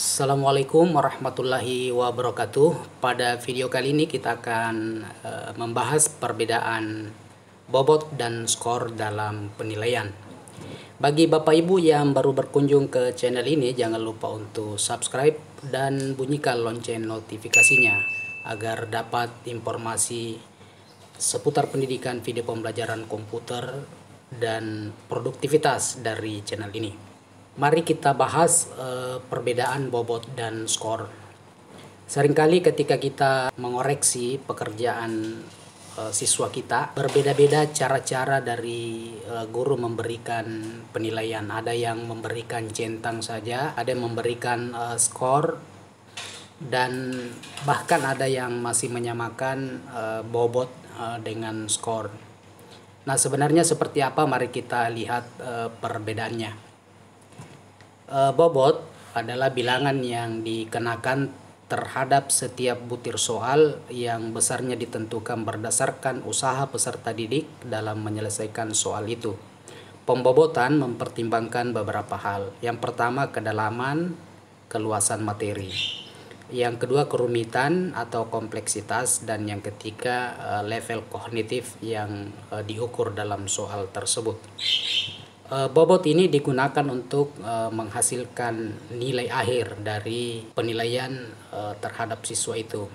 Assalamualaikum warahmatullahi wabarakatuh. Pada video kali ini kita akan membahas perbedaan bobot dan skor dalam penilaian. Bagi Bapak Ibu yang baru berkunjung ke channel ini, jangan lupa untuk subscribe dan bunyikan lonceng notifikasinya agar dapat informasi seputar pendidikan video pembelajaran komputer dan produktivitas dari channel ini. Mari kita bahas perbedaan bobot dan skor. Seringkali ketika kita mengoreksi pekerjaan siswa kita, berbeda-beda cara-cara dari guru memberikan penilaian. Ada yang memberikan centang saja, ada yang memberikan skor, dan bahkan ada yang masih menyamakan bobot dengan skor. Nah, sebenarnya seperti apa? Mari kita lihat perbedaannya. Bobot adalah bilangan yang dikenakan terhadap setiap butir soal yang besarnya ditentukan berdasarkan usaha peserta didik dalam menyelesaikan soal itu. Pembobotan mempertimbangkan beberapa hal. Yang pertama, kedalaman, keluasan materi. Yang kedua, kerumitan atau kompleksitas, dan yang ketiga, level kognitif yang diukur dalam soal tersebut. Bobot ini digunakan untuk menghasilkan nilai akhir dari penilaian terhadap siswa itu.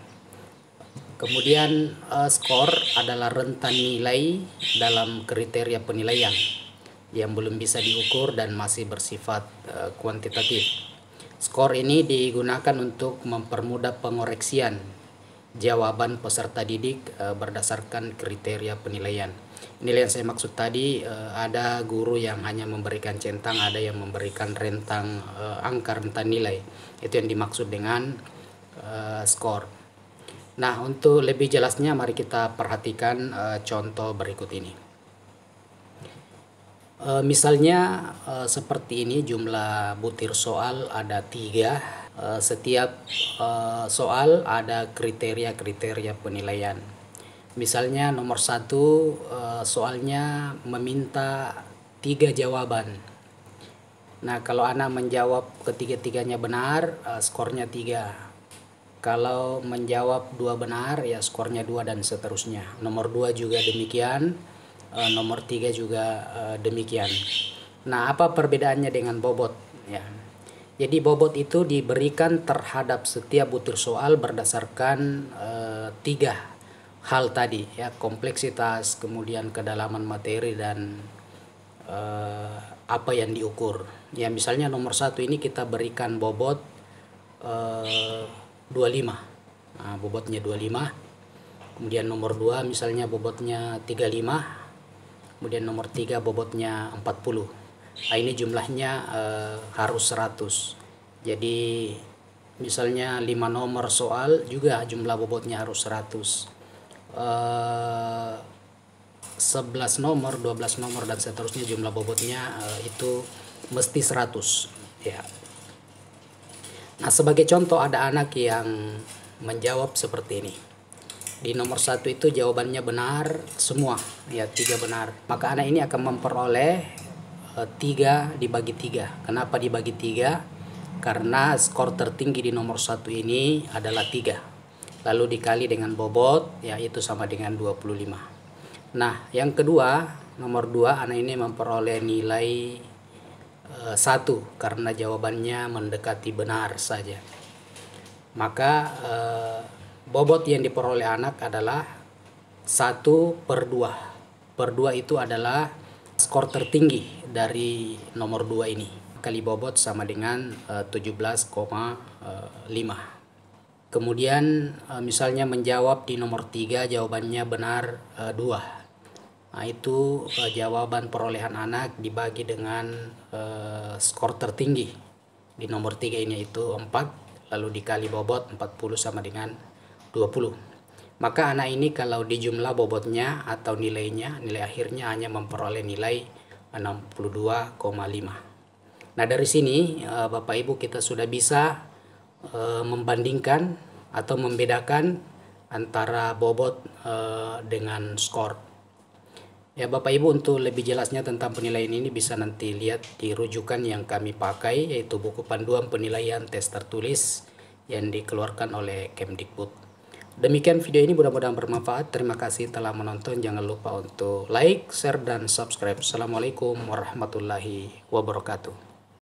Kemudian skor adalah rentan nilai dalam kriteria penilaian yang belum bisa diukur dan masih bersifat kuantitatif. Skor ini digunakan untuk mempermudah pengoreksian jawaban peserta didik berdasarkan kriteria penilaian. Nilai yang saya maksud tadi, ada guru yang hanya memberikan centang, ada yang memberikan rentang angka rentan nilai. Itu yang dimaksud dengan skor. Nah, untuk lebih jelasnya mari kita perhatikan contoh berikut ini. Misalnya seperti ini, jumlah butir soal ada 3. Setiap soal ada kriteria-kriteria penilaian. Misalnya nomor 1, soalnya meminta 3 jawaban. Nah, kalau anak menjawab ketiga-tiganya benar, skornya 3. Kalau menjawab 2 benar, ya skornya 2, dan seterusnya. Nomor 2 juga demikian, nomor 3 juga demikian. Nah, apa perbedaannya dengan bobot? Ya. Jadi bobot itu diberikan terhadap setiap butir soal berdasarkan 3 hal tadi, ya, kompleksitas, kemudian kedalaman materi, dan apa yang diukur. Ya, misalnya nomor 1 ini kita berikan bobot 25. Nah, bobotnya 25. Kemudian nomor 2 misalnya bobotnya 35. Kemudian nomor 3 bobotnya 40. Nah, ini jumlahnya harus 100. Jadi misalnya 5 nomor soal juga jumlah bobotnya harus 100. 11 nomor, 12 nomor, dan seterusnya jumlah bobotnya itu mesti 100, ya. Nah, sebagai contoh, ada anak yang menjawab seperti ini. Di nomor 1 itu jawabannya benar semua, ya, 3 benar. Maka anak ini akan memperoleh 3 dibagi 3. Kenapa dibagi 3? Karena skor tertinggi di nomor 1 ini adalah 3. Lalu dikali dengan bobot, ya, itu sama dengan 25. Nah, yang kedua, nomor 2, anak ini memperoleh nilai 1 karena jawabannya mendekati benar saja. Maka bobot yang diperoleh anak adalah 1/2. Per 2 itu adalah skor tertinggi dari nomor 2 ini. Kali bobot sama dengan 17,5. Kemudian misalnya menjawab di nomor 3, jawabannya benar 2. Nah, itu jawaban perolehan anak dibagi dengan skor tertinggi di nomor 3 ini, yaitu 4. Lalu dikali bobot, 40 sama dengan 20. Maka anak ini kalau dijumlah bobotnya atau nilainya, nilai akhirnya hanya memperoleh nilai 62,5. Nah, dari sini Bapak Ibu kita sudah bisa membandingkan atau membedakan antara bobot dengan skor. Ya Bapak Ibu, untuk lebih jelasnya tentang penilaian ini bisa nanti lihat di rujukan yang kami pakai, yaitu buku panduan penilaian tes tertulis yang dikeluarkan oleh Kemdikbud. Demikian video ini, mudah-mudahan bermanfaat. Terima kasih telah menonton. Jangan lupa untuk like, share, dan subscribe. Assalamualaikum warahmatullahi wabarakatuh.